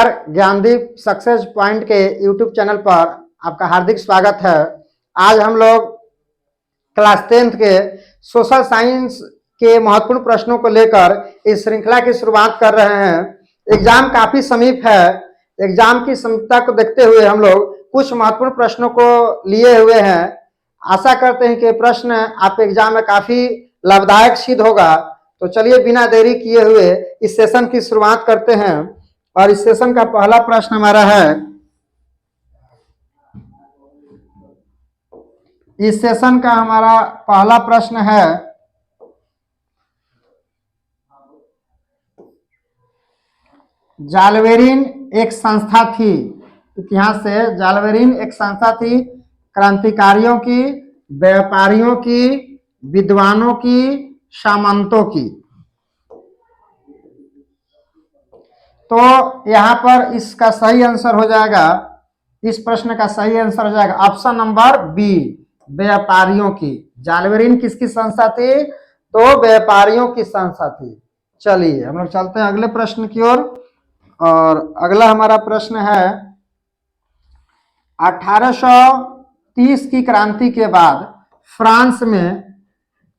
Gyandeep success point के YouTube channel पर आपका हार्दिक स्वागत है। आज हम लोग क्लास 10th के सोशल साइंस के महत्वपूर्ण प्रश्नों को लेकर इस श्रृंखला की शुरुआत कर रहे हैं। एग्जाम काफी समीप है। एग्जाम की समीपता को देखते हुए हम लोग कुछ महत्वपूर्ण प्रश्नों को लिए हुए हैं। आशा करते हैं कि प्रश्न आपके एग्जाम में काफी लाभदायक सिद्ध होगा। तो चलिए बिना देरी किए हुए इस सेशन की शुरुआत करते हैं। और इस सेशन का पहला प्रश्न हमारा है, इस सेशन का हमारा पहला प्रश्न है, जालवेरिन एक संस्था थी। इतिहास से जालवेरिन एक संस्था थी क्रांतिकारियों की, व्यापारियों की, विद्वानों की, सामंतों की। तो यहां पर इसका सही आंसर हो जाएगा, इस प्रश्न का सही आंसर हो जाएगा ऑप्शन नंबर बी, व्यापारियों की। जालवेरिन किसकी संस्था थी? तो व्यापारियों की संस्था थी। चलिए हम लोग चलते हैं अगले प्रश्न की ओर। और अगला हमारा प्रश्न है, 1830 की क्रांति के बाद फ्रांस में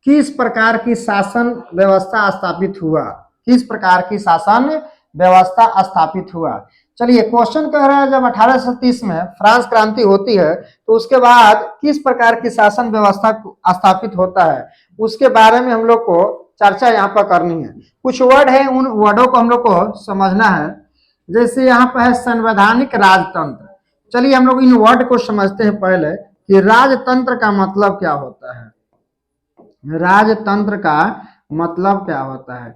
किस प्रकार की शासन व्यवस्था स्थापित हुआ? किस प्रकार की शासन व्यवस्था स्थापित हुआ? चलिए क्वेश्चन कह रहा है, जब 1830 में फ्रांस क्रांति होती है तो उसके बाद किस प्रकार की शासन व्यवस्था स्थापित होता है, उसके बारे में हम लोग को चर्चा यहाँ पर करनी है। कुछ वर्ड है, उन वर्डों को हम लोग को समझना है। जैसे यहाँ पर है संवैधानिक राजतंत्र। चलिए हम लोग इन वर्ड को समझते हैं पहले कि राजतंत्र का मतलब क्या होता है। राजतंत्र का मतलब क्या होता है?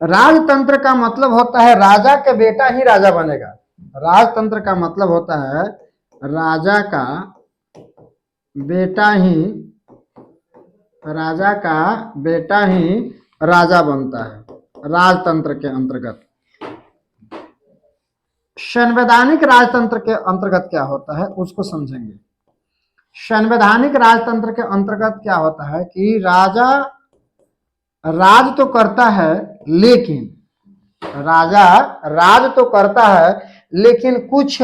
राजतंत्र का मतलब होता है राजा का बेटा ही राजा बनेगा। राजतंत्र का मतलब होता है राजा का बेटा ही राजा बनता है राजतंत्र के अंतर्गत। संवैधानिक राजतंत्र के अंतर्गत क्या होता है उसको समझेंगे। संवैधानिक राजतंत्र के अंतर्गत क्या होता है कि राजा राज तो करता है, लेकिन राजा राज तो करता है लेकिन कुछ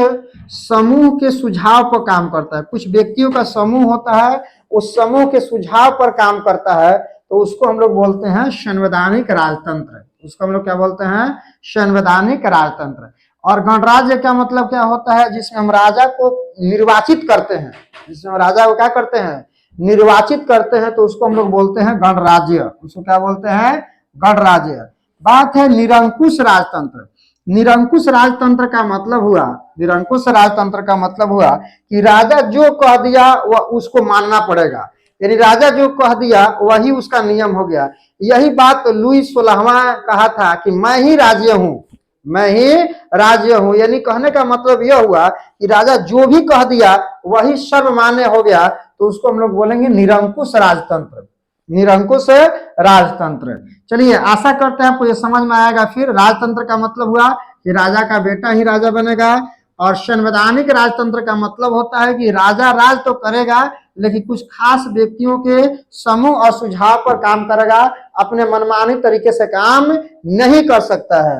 समूह के सुझाव पर काम करता है। कुछ व्यक्तियों का समूह होता है, उस समूह के सुझाव पर काम करता है, तो उसको हम लोग बोलते हैं संवैधानिक राजतंत्र। उसको हम लोग क्या बोलते हैं? संवैधानिक राजतंत्र। और गणराज्य का मतलब क्या होता है? जिसमें हम राजा को निर्वाचित करते हैं, जिसमें हम राजा को क्या करते हैं? निर्वाचित करते हैं, तो उसको हम लोग बोलते हैं गणराज्य। उसको क्या बोलते हैं? गणराज्य। बात है निरंकुश राजतंत्र। निरंकुश राजतंत्र का मतलब हुआ, निरंकुश राजतंत्र का मतलब हुआ कि राजा जो कह दिया वह उसको मानना पड़ेगा। यानी राजा जो कह दिया वही उसका नियम हो गया। यही बात लुई 16वां कहा था कि मैं ही राज्य हूं, मैं ही राज्य हूं। यानी कहने का मतलब यह हुआ कि राजा जो भी कह दिया वही सर्वमान्य हो गया, तो उसको हम लोग बोलेंगे निरंकुश राजतंत्र। निरंकुश राजतंत्र। चलिए आशा करते हैं आपको ये समझ में आएगा। फिर राजतंत्र का मतलब हुआ कि राजा का बेटा ही राजा बनेगा। और संवैधानिक राजतंत्र का मतलब होता है कि राजा राज तो करेगा लेकिन कुछ खास व्यक्तियों के समूह और सुझाव पर काम करेगा, अपने मनमानी तरीके से काम नहीं कर सकता है।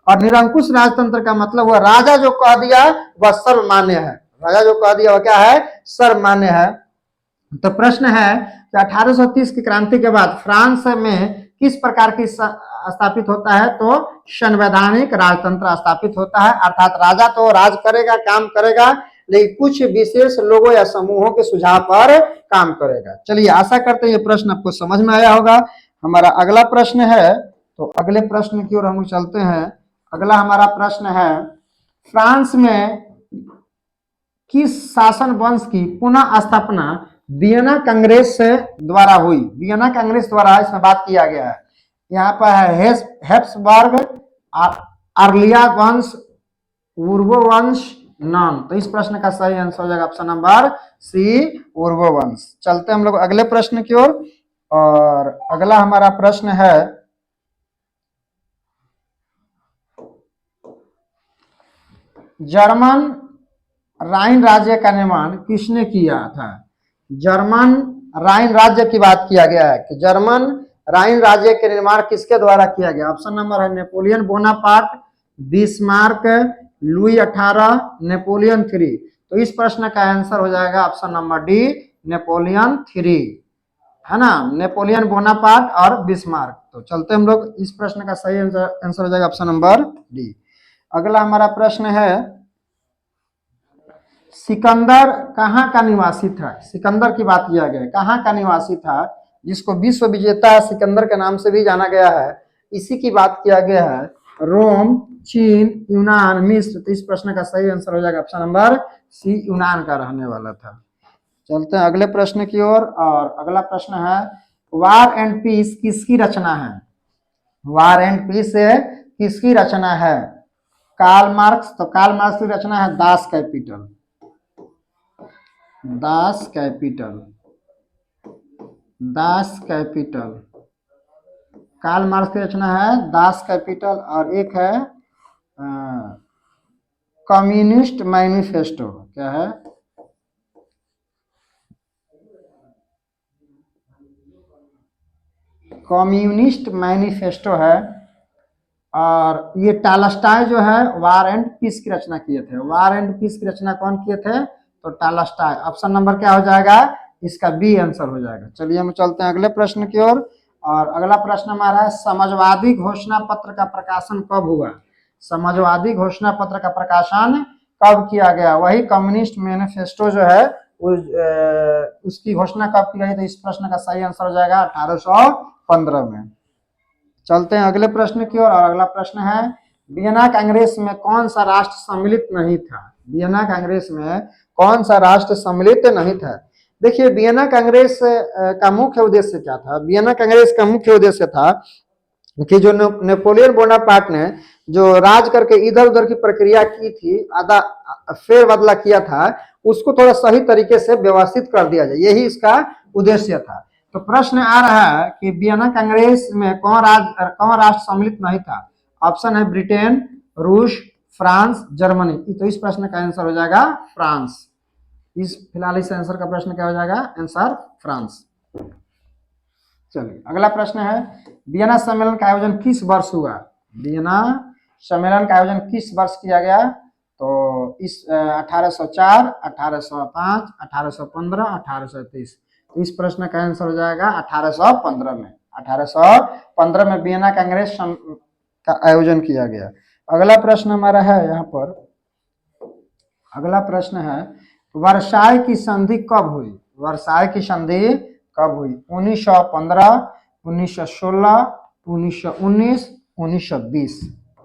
और निरंकुश राजतंत्र का मतलब हुआ राजा जो कह दिया वह सर्वमान्य है। राजा जो कह दिया वह क्या है? सर्वमान्य है। तो प्रश्न है कि 1830 की क्रांति के बाद फ्रांस में किस प्रकार की स्थापित होता है? तो संवैधानिक राजतंत्र स्थापित होता है। अर्थात राजा तो राज करेगा, काम करेगा, लेकिन कुछ विशेष लोगों या समूहों के सुझाव पर काम करेगा। चलिए आशा करते हैं ये प्रश्न आपको समझ में आया होगा। हमारा अगला प्रश्न है, तो अगले प्रश्न की ओर हम चलते हैं। अगला हमारा प्रश्न है, फ्रांस में किस शासन वंश की पुनः स्थापना वियना कांग्रेस द्वारा हुई? वियना कांग्रेस द्वारा इसमें बात किया गया है। यहाँ पर है हेब्सबर्ग, आर्लिया वंश, उर्वो वंश, नॉन। तो इस प्रश्न का सही आंसर हो जाएगा ऑप्शन नंबर सी, उर्वो वंश। चलते हम लोग अगले प्रश्न की ओर। और अगला हमारा प्रश्न है, जर्मन राइन राज्य का निर्माण किसने किया था? जर्मन राइन राज्य की बात किया गया है कि जर्मन राइन राज्य के निर्माण किसके द्वारा किया गया? ऑप्शन नंबर है Napoleon Bonaparte, Bismarck, Louis 18, Napoleon 3। तो इस प्रश्न का आंसर हो जाएगा ऑप्शन नंबर डी, नेपोलियन 3, है ना, नेपोलियन बोनापार्ट और बिस्मार्क। तो चलते हम लोग, इस प्रश्न का सही आंसर हो जाएगा ऑप्शन नंबर डी। अगला हमारा प्रश्न है, सिकंदर कहाँ का निवासी था? सिकंदर की बात किया गया, कहाँ का निवासी था, जिसको विश्व विजेता सिकंदर के नाम से भी जाना गया है, इसी की बात किया गया है। रोम, चीन, यूनान, मिस्र। तो इस प्रश्न का सही आंसर हो जाएगा ऑप्शन नंबर सी, यूनान का रहने वाला था। चलते हैं अगले प्रश्न की ओर, और अगला प्रश्न है, वार एंड पीस किसकी रचना है? वार एंड पीस किसकी रचना है? Karl Marx. तो कार्ल मार्क्स की रचना है Das Kapital, Das Kapital, Das Kapital. Karl Marx की रचना है दास कैपिटल, और एक है कम्युनिस्ट मैनिफेस्टो। क्या है? कम्युनिस्ट मैनिफेस्टो है। और ये टालस्टाय जो है वार एंड पीस की रचना किए थे। वार एंड पीस की रचना कौन किए थे? तो टालस्टाय। ऑप्शन नंबर क्या हो जाएगा? इसका बी आंसर हो जाएगा। चलिए हम चलते हैं अगले प्रश्न की ओर, और अगला प्रश्न हमारा है, समाजवादी घोषणा पत्र का प्रकाशन कब हुआ? समाजवादी घोषणा पत्र का प्रकाशन कब किया गया? वही कम्युनिस्ट मैनिफेस्टो जो है उसकी घोषणा कब की गई? तो इस प्रश्न का सही आंसर हो जाएगा 1815 में। चलते हैं अगले प्रश्न की ओर, और अगला प्रश्न है, वियना कांग्रेस में कौन सा राष्ट्र सम्मिलित नहीं था? वियना कांग्रेस में कौन सा राष्ट्र सम्मिलित नहीं था? देखिए, वियना कांग्रेस का मुख्य उद्देश्य क्या था? वियना कांग्रेस का मुख्य उद्देश्य था कि जो नेपोलियन बोनापार्ट ने जो राज करके इधर उधर की प्रक्रिया की थी, आधा फेरबदला किया था, उसको थोड़ा सही तरीके से व्यवस्थित कर दिया जाए, यही इसका उद्देश्य था। तो प्रश्न आ रहा है कि वियना कांग्रेस में कौन राष्ट्र सम्मिलित नहीं था? ऑप्शन है ब्रिटेन, रूस, फ्रांस, जर्मनी। तो इस प्रश्न का आंसर हो जाएगा फ्रांस। फिलहाल इस आंसर का प्रश्न क्या हो जाएगा? Answer France. चलिए अगला प्रश्न है, वियना सम्मेलन का आयोजन किस वर्ष हुआ? वियना सम्मेलन का आयोजन किस वर्ष किया गया? तो इस 1804, 1805, 1815, 1830। तो इस प्रश्न का आंसर हो जाएगा 1815 में। 1815 में वियना कांग्रेस का आयोजन किया गया। अगला प्रश्न हमारा है यहाँ पर, अगला प्रश्न है, वर्साई की संधि कब हुई? वर्साई की संधि कब हुई? 1915, 1916, 1919, 1920।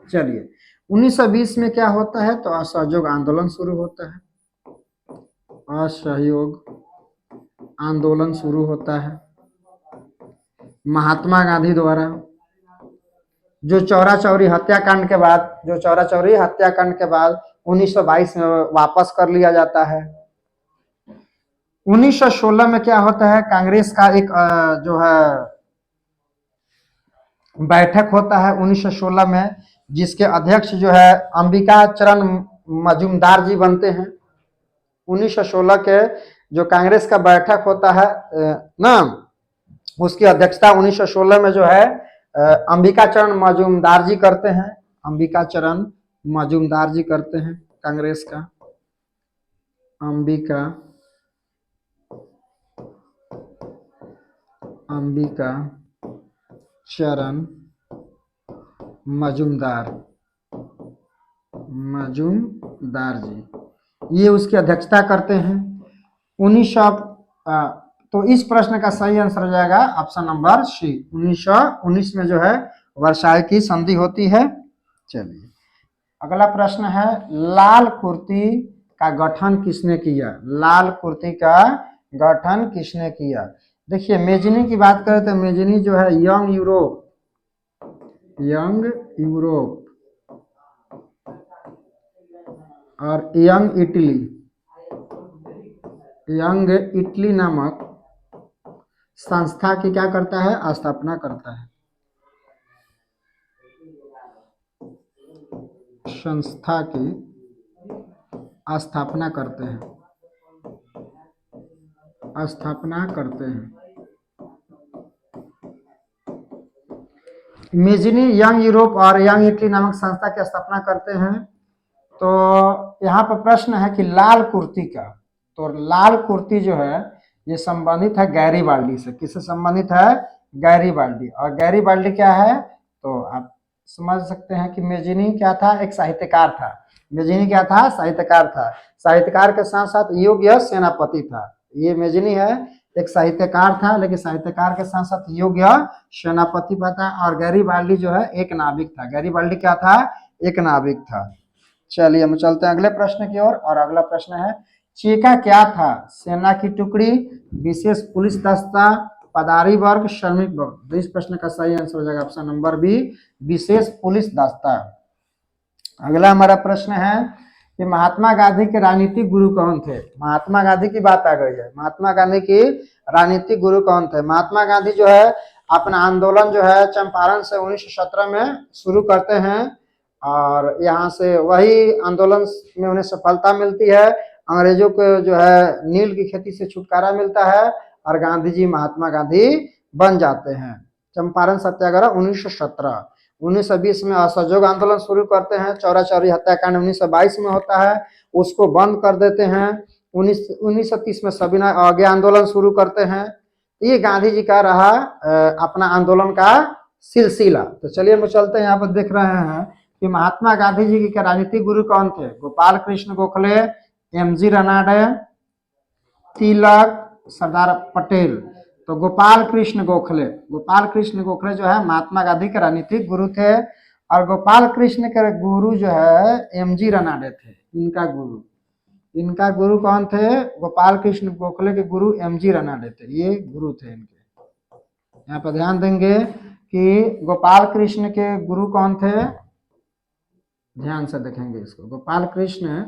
चलिए 1920 में क्या होता है? तो असहयोग आंदोलन शुरू होता है, असहयोग आंदोलन शुरू होता है महात्मा गांधी द्वारा। जो चौरा चौरी हत्याकांड के बाद, जो चौरा चौरी हत्याकांड के बाद 1922 में वापस कर लिया जाता है। 1916 में क्या होता है? कांग्रेस का एक जो है बैठक होता है 1916 में, जिसके अध्यक्ष जो है अंबिका चरण मजूमदार जी बनते हैं। 1916 के जो कांग्रेस का बैठक होता है ना, उसकी अध्यक्षता 1916 में जो है अंबिका चरण मजूमदार जी करते हैं। अंबिका चरण मजूमदार जी करते हैं कांग्रेस का। अंबिका चरण मजूमदार जी, ये उसकी अध्यक्षता करते हैं। 1900 तो इस प्रश्न का सही आंसर हो जाएगा ऑप्शन नंबर सी, 1919 में जो है वर्साई की संधि होती है। चलिए अगला प्रश्न है, लाल कुर्ती का गठन किसने किया? लाल कुर्ती का गठन किसने किया? देखिए मेजिनी की बात करें तो मेजिनी जो है यंग यूरोप और यंग इटली नामक संस्था की क्या करता है? स्थापना करता है। संस्था की स्थापना करते हैं। मेजिनी यंग यूरोप और यंग इटली नामक संस्था की स्थापना करते हैं। तो यहाँ पर प्रश्न है कि लाल कुर्ती का, तो लाल कुर्ती जो है ये संबंधित है गैरीबाल्डी से। किससे संबंधित है? गैरीबाल्डी। और गैरीबाल्डी क्या है? तो आप समझ सकते हैं कि मेजिनी क्या था? एक साहित्यकार था। मेजिनी क्या था? साहित्यकार था। साहित्यकार के साथ साथ योग्य सेनापति था। ये मेजिनी है, एक साहित्यकार था, लेकिन साहित्यकार के साथ साथ योग्य सेनापति था। और गैरीबाल्डी जो है एक नाविक था। गैरीबाल्डी क्या था? एक नाविक था। चलिए हम चलते हैं अगले प्रश्न की ओर। और अगला प्रश्न है, चेका क्या था? सेना की टुकड़ी, विशेष पुलिस दस्ता, पदारी वर्ग, श्रमिक वर्ग। तो इस प्रश्न का सही आंसर हो जाएगा ऑप्शन नंबर बी, विशेष पुलिस दस्ता। अगला हमारा प्रश्न है कि महात्मा गांधी के राजनीतिक गुरु कौन थे? महात्मा गांधी की बात आ गई है। महात्मा गांधी की राजनीतिक गुरु कौन थे? महात्मा गांधी जो है अपना आंदोलन जो है चंपारण से 1917 में शुरू करते हैं, और यहाँ से वही आंदोलन में उन्हें सफलता मिलती है। अंग्रेजों को जो है नील की खेती से छुटकारा मिलता है, और गांधी जी महात्मा गांधी बन जाते हैं। चंपारण सत्याग्रह 1917। 1920 में असहयोग आंदोलन शुरू करते हैं। चौरा चौरी हत्याकांड 1922 में होता है, उसको बंद कर देते हैं। 1930 में सविनय अवज्ञा आंदोलन शुरू करते हैं। ये गांधी जी का रहा अपना आंदोलन का सिलसिला। तो चलिए हम चलते हैं, यहाँ पर देख रहे हैं कि महात्मा गांधी जी के राजनीतिक गुरु कौन थे? गोपाल कृष्ण गोखले, एमजी रनाडे, तिलक, सरदार पटेल। तो गोपाल कृष्ण गोखले, गोपाल कृष्ण गोखले जो है महात्मा गांधी के राजनीतिक गुरु थे। और गोपाल कृष्ण के गुरु जो है एमजी रनाडे थे। इनका गुरु कौन थे? गोपाल कृष्ण गोखले के गुरु एमजी रनाडे थे। ये गुरु थे इनके। यहाँ पर ध्यान देंगे कि गोपाल कृष्ण के गुरु कौन थे, ध्यान से देखेंगे इसको। गोपाल कृष्ण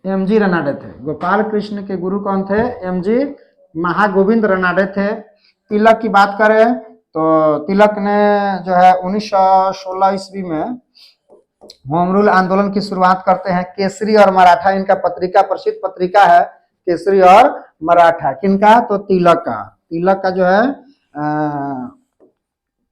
एमजी रनाडे थे। गोपाल कृष्ण के गुरु कौन थे? एमजी महागोविंद रनाडे थे। तिलक की बात करें तो तिलक ने जो है 1916 ईस्वी में होम रूल आंदोलन की शुरुआत करते हैं। केसरी और मराठा इनका पत्रिका, प्रसिद्ध पत्रिका है केसरी और मराठा। किनका? तो तिलक का। तिलक का जो है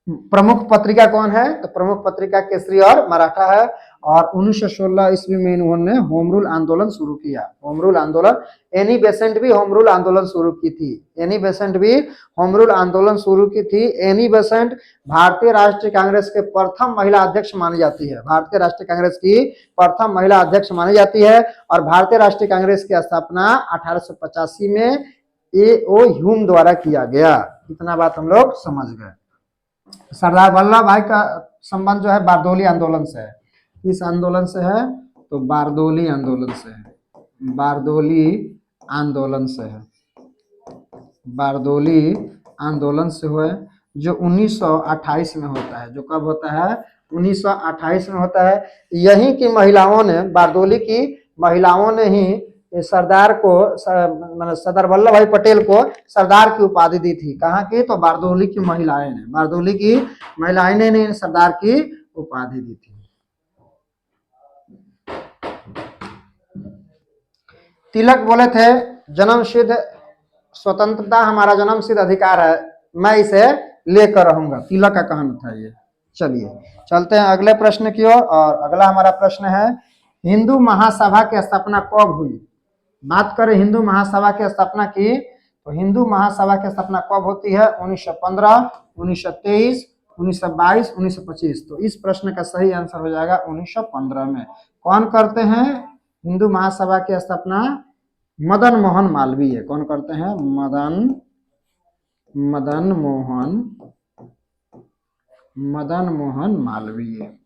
प्रमुख पत्रिका कौन है? तो प्रमुख पत्रिका केसरी और मराठा है। और 1916 ईस्वी में इन्होंने होम रूल आंदोलन शुरू किया। होम रूल आंदोलन, एनी बेसेंट भी होम रूल आंदोलन शुरू की थी। एनी बेसेंट भी होम रूल आंदोलन शुरू की थी। एनी बेसेंट भारतीय राष्ट्रीय कांग्रेस के प्रथम महिला अध्यक्ष मानी जाती है। भारतीय राष्ट्रीय कांग्रेस की प्रथम महिला अध्यक्ष मानी जाती है। और भारतीय राष्ट्रीय कांग्रेस की स्थापना 1885 में ए.ओ. ह्यूम द्वारा किया गया। इतना बात हम लोग समझ गए। सरदार वल्लभ भाई का संबंध जो है बारदोली आंदोलन से है। इस आंदोलन से है तो बारदोली आंदोलन से है। बारदोली आंदोलन से है। बारदोली आंदोलन से हुए, जो 1928 में होता है। जो कब होता है? 1928 में होता है। यहीं की महिलाओं ने, बारदोली की महिलाओं ने ही सरदार को, सरदार वल्लभ भाई पटेल को सरदार की उपाधि दी थी। कहाँ की? तो बारदोली की महिलाएं ने, बारदोली की महिलाएं ने सरदार की उपाधि दी थी। तिलक बोले थे जन्म सिद्ध स्वतंत्रता हमारा जन्म सिद्ध अधिकार है, मैं इसे लेकर रहूंगा। तिलक का कहना था ये। चलिए चलते हैं अगले प्रश्न की ओर। और अगला हमारा प्रश्न है, हिंदू महासभा की स्थापना कब हुई? बात करें हिंदू महासभा की स्थापना की, तो हिंदू महासभा की स्थापना कब होती है? 1915, 1923, 1922, 1925। तो इस प्रश्न का सही आंसर हो जाएगा 1915 में। कौन करते हैं हिंदू महासभा की स्थापना? मदन मोहन मालवीय। कौन करते हैं? मदन मोहन मालवीय।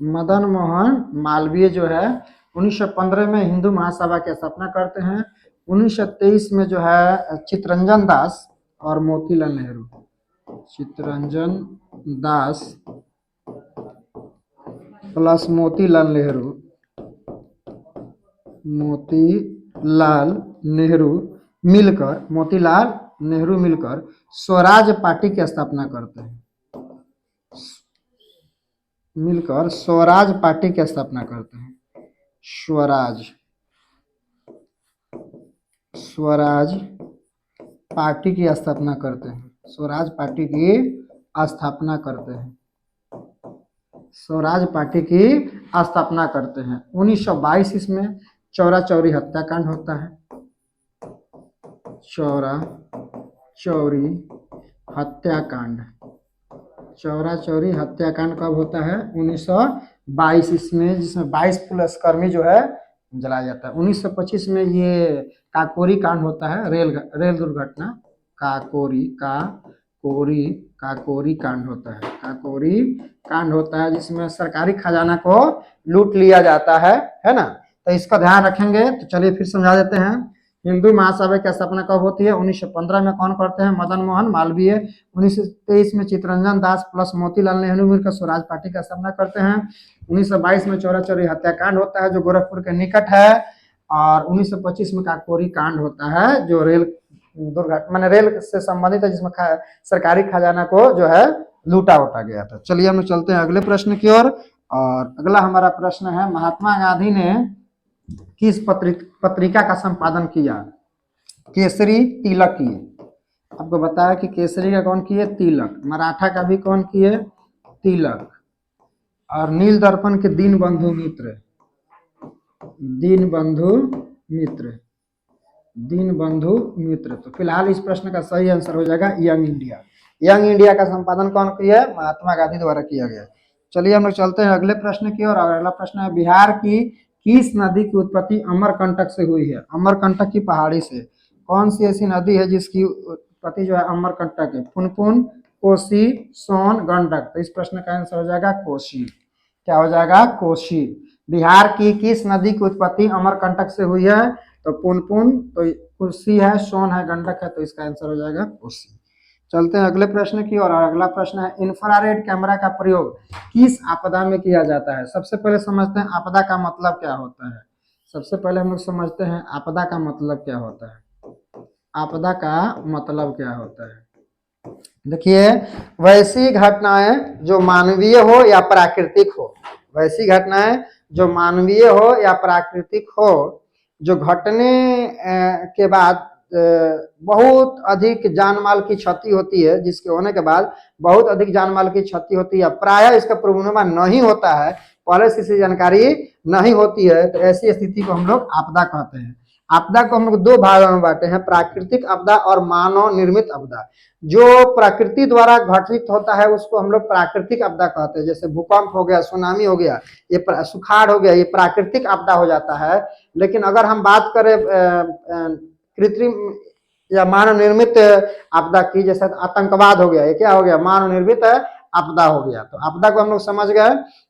मदन मोहन मालवीय जो है 1915 में हिंदू महासभा की स्थापना करते हैं। 1923 में जो है चित्तरंजन दास और मोतीलाल नेहरू, चित्तरंजन दास प्लस मोतीलाल नेहरू मिलकर स्वराज पार्टी की स्थापना करते हैं। मिलकर स्वराज पार्टी की स्थापना करते हैं। स्वराज पार्टी की स्थापना करते हैं। स्वराज पार्टी की स्थापना करते हैं। स्वराज पार्टी की स्थापना करते हैं। 1922 इसमें चौरा चौरी हत्याकांड होता है। चौरा चौरी हत्याकांड, चौरा चौरी हत्याकांड कब होता है? 1922 इसमें, जिसमें 22 पुलिसकर्मी जो है जलाया जाता है। 1925 में ये काकोरी कांड होता है, रेल दुर्घटना, काकोरी कांड होता है, काकोरी कांड होता है, जिसमें सरकारी खजाना को लूट लिया जाता है ना। तो इसका ध्यान रखेंगे। तो चलिए फिर समझा देते हैं। हिंदू महासभा की स्थापना कब होती है? 1915 में कौन करते हैं? मदन मोहन मालवीय। 1923 में चित्तरंजन दास प्लस मोतीलाल नेहरू मिलकर स्वराज पार्टी की स्थापना करते हैं। 1922 में चौरा चौरी हत्याकांड होता है जो गोरखपुर के निकट है। और 1925 में काकोरी कांड होता है जो रेल दुर्घटना, मैंने रेल से संबंधित है, जिसमें सरकारी खजाना को जो है लूटा गया था। चलिए हम चलते हैं अगले प्रश्न की ओर। और अगला हमारा प्रश्न है, महात्मा गांधी ने किस पत्रिका का संपादन किया? केसरी, तिलक किए। आपको बताया कि केसरी का कौन किए? तिलक। मराठा का भी कौन किए? तिलक। और नील दर्पण के दीनबंधु मित्र, दीनबंधु मित्र। तो फिलहाल इस प्रश्न का सही आंसर हो जाएगा यंग इंडिया। यंग इंडिया का संपादन कौन किया? महात्मा गांधी द्वारा किया गया। चलिए हम लोग चलते हैं अगले प्रश्न की ओर। अगला प्रश्न है, बिहार की किस नदी की उत्पत्ति अमरकंटक से हुई है? अमरकंटक की पहाड़ी से। कौन सी ऐसी नदी है जिसकी उत्पत्ति जो है अमरकंटक है? पुनपुन, कोसी, सोन, गंडक। तो इस प्रश्न का आंसर हो जाएगा कोसी। क्या हो जाएगा? कोसी। बिहार की किस नदी की उत्पत्ति अमरकंटक से हुई है? तो पुनपुन, तो कोसी है, सोन है, गंडक है, तो इसका आंसर हो जाएगा कोसी। चलते हैं अगले प्रश्न की ओर। अगला प्रश्न है, इंफ्रारेड कैमरा का प्रयोग किस आपदा में किया जाता है? सबसे पहले समझते हैं आपदा का मतलब क्या होता है। सबसे पहले हम लोग समझते हैं आपदा का मतलब क्या होता है। आपदा का मतलब क्या होता है? देखिए, वैसी घटनाएं जो मानवीय हो या प्राकृतिक हो, वैसी घटनाएं जो मानवीय हो या प्राकृतिक हो, जो घटने के बाद बहुत अधिक जान माल की क्षति होती है, जिसके होने के बाद बहुत अधिक जान माल की क्षति होती है, प्रायः इसका पूर्वानुमान नहीं होता है, पहले से इसी जानकारी नहीं होती है, तो ऐसी स्थिति को हम लोग आपदा कहते हैं। आपदा को हम लोग दो भागों में बांटे हैं, प्राकृतिक आपदा और मानव निर्मित आपदा। जो प्रकृति द्वारा घटित होता है उसको हम लोग प्राकृतिक आपदा कहते हैं, जैसे भूकंप हो गया, सुनामी हो गया, ये सुखाड़ हो गया, ये प्राकृतिक आपदा हो जाता है। लेकिन अगर हम बात करें कृत्रिम या मानव निर्मित आपदा की, जैसे आतंकवाद हो गया, ये क्या हो गया? मानव निर्मित आपदा हो गया। तो आपदा को हम लोग समझ गए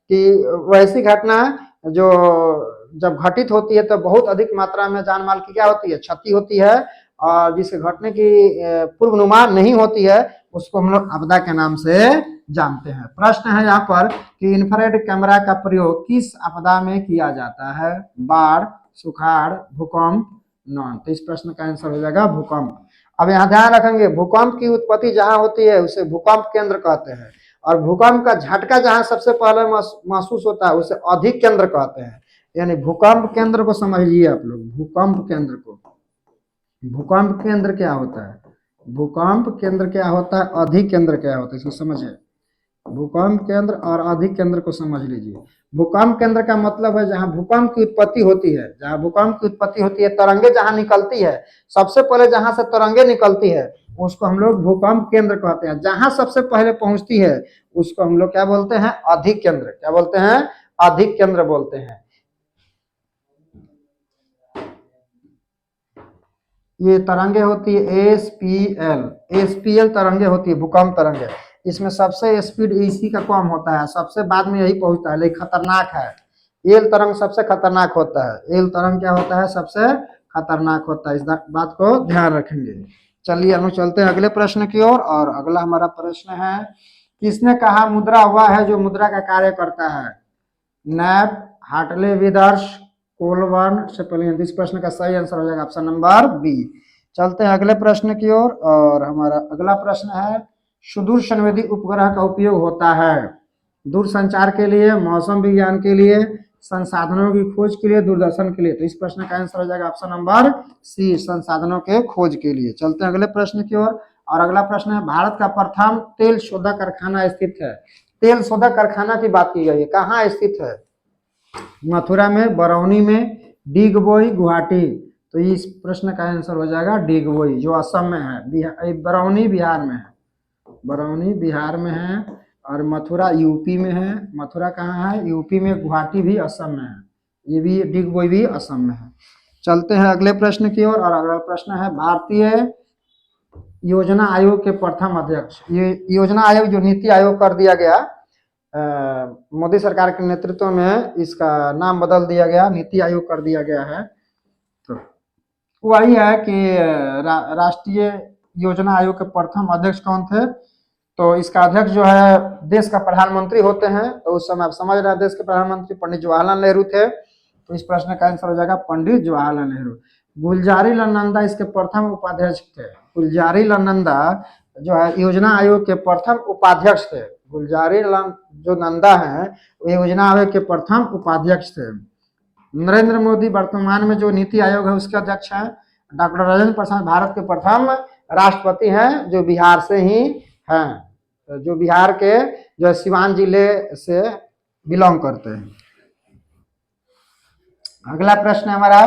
कि वैसी घटना जो जब घटित होती है तो बहुत अधिक मात्रा में जान माल की क्या होती है? क्षति होती है, और जिसे घटने की पूर्वानुमान नहीं होती है उसको हम लोग आपदा के नाम से जानते हैं। प्रश्न है यहाँ पर कि इंफ्रारेड कैमरा का प्रयोग किस आपदा में किया जाता है? बाढ़, सुखाड़, भूकंप, नॉन। तो इस प्रश्न का आंसर हो जाएगा भूकंप। अब यहाँ ध्यान रखेंगे, भूकंप की उत्पत्ति जहां होती है उसे भूकंप केंद्र कहते हैं, और भूकंप का झटका जहां सबसे पहले महसूस होता है उसे अधिक केंद्र कहते हैं। यानी भूकंप केंद्र को समझ लीजिए आप लोग, भूकंप केंद्र को। भूकंप केंद्र क्या होता है? भूकंप केंद्र क्या होता है? अधिक केंद्र क्या होता है? इसको समझिए, भूकंप केंद्र और अधिक केंद्र को समझ लीजिए। भूकंप केंद्र का मतलब है जहां भूकंप की उत्पत्ति होती है, जहां भूकंप की उत्पत्ति होती है, तरंगे जहां निकलती है, सबसे पहले जहां से तरंगे निकलती है उसको हम लोग भूकंप केंद्र कहते हैं। जहां सबसे पहले पहुंचती है उसको हम लोग क्या बोलते हैं? अधिक केंद्र। क्या बोलते हैं? अधिक केंद्र बोलते हैं। ये तरंगे होती है एसपीएल तरंगे होती है, भूकंप तरंगे। इसमें सबसे स्पीड इसी का कम होता है, सबसे बाद में यही पहुंचता है, लेकिन खतरनाक है। एल तरंग सबसे खतरनाक होता है। एल तरंग क्या होता है? सबसे खतरनाक होता है। इस बात को ध्यान रखेंगे। चलिए हम चलते हैं अगले प्रश्न की ओर। और अगला हमारा प्रश्न है, किसने कहा मुद्रा वह है जो मुद्रा का कार्य करता है? Knapp, Hartley Withers, Colburn, Chaplin. इस प्रश्न का सही आंसर हो जाएगा ऑप्शन नंबर बी। चलते हैं अगले प्रश्न की ओर। और हमारा अगला प्रश्न है, सुदूर संवेदी उपग्रह का उपयोग होता है दूर संचार के लिए, मौसम विज्ञान के लिए, संसाधनों की खोज के लिए, दूरदर्शन के लिए। तो इस प्रश्न का आंसर हो जाएगा ऑप्शन नंबर सी, संसाधनों के खोज के लिए। चलते हैं अगले प्रश्न की ओर। और अगला प्रश्न है, भारत का प्रथम तेल शोधक कारखाना स्थित है तेल सोडा कारखाना की बात की गई है, कहाँ स्थित है? मथुरा में, बरौनी में, डिगबोई, गुवाहाटी। तो इस प्रश्न का आंसर हो जाएगा डिगबोई, जो असम में है। बरौनी बिहार में है, बरौनी बिहार में है, और मथुरा यूपी में है। मथुरा कहाँ है? यूपी में। गुवाहाटी भी असम में है, ये भी डिगबोई भी असम में है। चलते हैं अगले प्रश्न की ओर, और अगला प्रश्न है भारतीय योजना आयोग के प्रथम अध्यक्ष। ये योजना आयोग जो नीति आयोग कर दिया गया मोदी सरकार के नेतृत्व में, इसका नाम बदल दिया गया, नीति आयोग कर दिया गया है। तो वही है कि राष्ट्रीय योजना आयोग के प्रथम अध्यक्ष कौन थे? तो इसका अध्यक्ष जो है देश का प्रधानमंत्री होते हैं। तो उस समय आप समझ रहे हैं, देश के प्रधानमंत्री पंडित जवाहरलाल नेहरू थे। तो इस प्रश्न का आंसर हो जाएगा पंडित जवाहरलाल नेहरू। गुलजारीलाल नंदा इसके प्रथम उपाध्यक्ष थे। गुलजारीलाल नंदा जो है योजना आयोग के प्रथम उपाध्यक्ष थे। गुलजारीलाल जो नंदा है वो योजना आयोग के प्रथम उपाध्यक्ष थे। नरेंद्र मोदी वर्तमान में जो नीति आयोग है उसके अध्यक्ष हैं। डॉक्टर राजेंद्र प्रसाद भारत के प्रथम राष्ट्रपति हैं, जो बिहार से ही हैं, जो बिहार के जो सिवान जिले से बिलोंग करते हैं। अगला प्रश्न हमारा,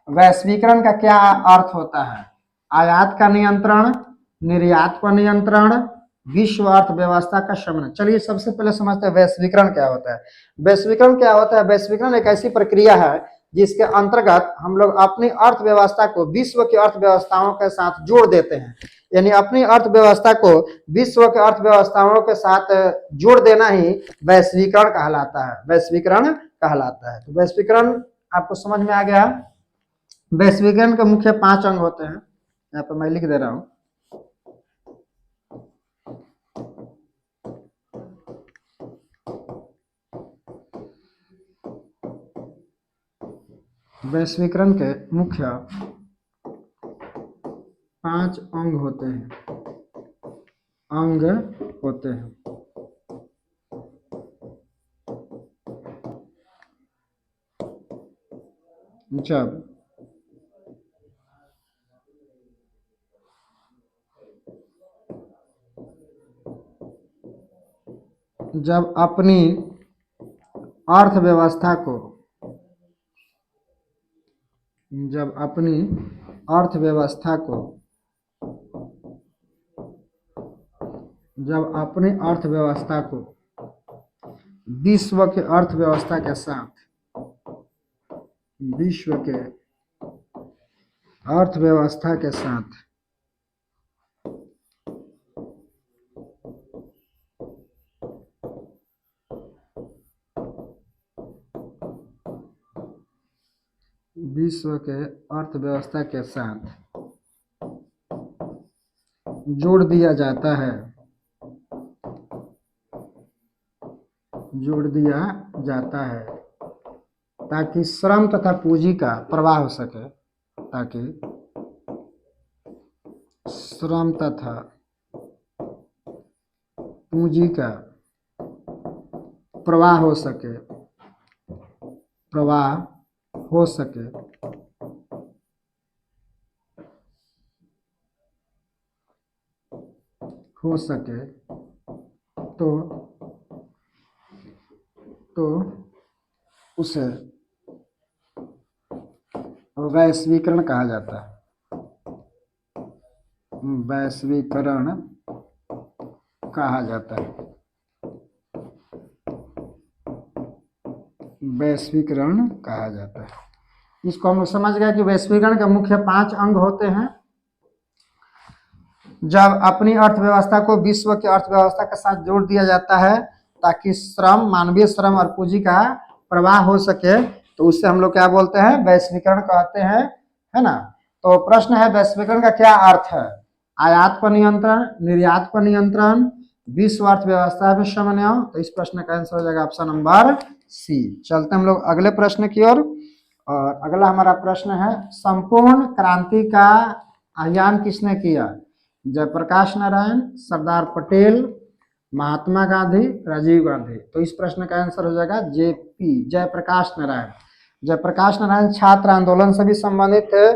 वैश्वीकरण का क्या अर्थ होता है? आयात का नियंत्रण, निर्यात पर नियंत्रण, विश्व अर्थव्यवस्था का शमन। चलिए सबसे पहले समझते हैं वैश्वीकरण क्या होता है। वैश्वीकरण क्या होता है? वैश्वीकरण एक ऐसी प्रक्रिया है जिसके अंतर्गत हम लोग अपनी अर्थव्यवस्था को विश्व की अर्थव्यवस्थाओं के साथ जोड़ देते हैं। यानी अपनी अर्थव्यवस्था को विश्व के अर्थव्यवस्थाओं के साथ जोड़ देना ही वैश्वीकरण कहलाता है, वैश्वीकरण कहलाता है। तो वैश्वीकरण आपको समझ में आ गया। वैश्वीकरण के मुख्य 5 अंग होते हैं, यहाँ पे मैं लिख दे रहा हूँ। वैश्वीकरण के मुख्य 5 अंग होते हैं, अंग होते हैं। जब अपनी अर्थव्यवस्था को जब अपनी अर्थव्यवस्था को विश्व के अर्थव्यवस्था के साथ विश्व के अर्थव्यवस्था के साथ विश्व के अर्थव्यवस्था के साथ जोड़ दिया जाता है, जोड़ दिया जाता है ताकि श्रम तथा पूंजी का प्रवाह हो सके, ताकि श्रम तथा पूंजी का प्रवाह हो सके, प्रवाह हो सके। हो सके तो उसे वैश्वीकरण कहा जाता है, वैश्वीकरण कहा जाता है, वैश्वीकरण कहा जाता है। इसको हम लोग समझ गए कि वैश्वीकरण के मुख्य 5 अंग होते हैं। जब अपनी अर्थव्यवस्था को विश्व की अर्थव्यवस्था के साथ जोड़ दिया जाता है ताकि श्रम, मानवीय श्रम और पूंजी का प्रवाह हो सके, तो उससे हम लोग क्या बोलते हैं? वैश्वीकरण कहते हैं, है ना। तो प्रश्न है वैश्वीकरण का क्या अर्थ है? आयात पर नियंत्रण, निर्यात पर नियंत्रण, विश्व अर्थव्यवस्था में समन्वय। तो इस प्रश्न का आंसर हो जाएगा ऑप्शन नंबर सी। चलते हम लोग अगले प्रश्न की ओर, और अगला हमारा प्रश्न है संपूर्ण क्रांति का आह्वान किसने किया? जयप्रकाश नारायण, सरदार पटेल, महात्मा गांधी, राजीव गांधी। तो इस प्रश्न का आंसर हो जाएगा जयप्रकाश नारायण। जयप्रकाश नारायण छात्र आंदोलन से भी संबंधित थे।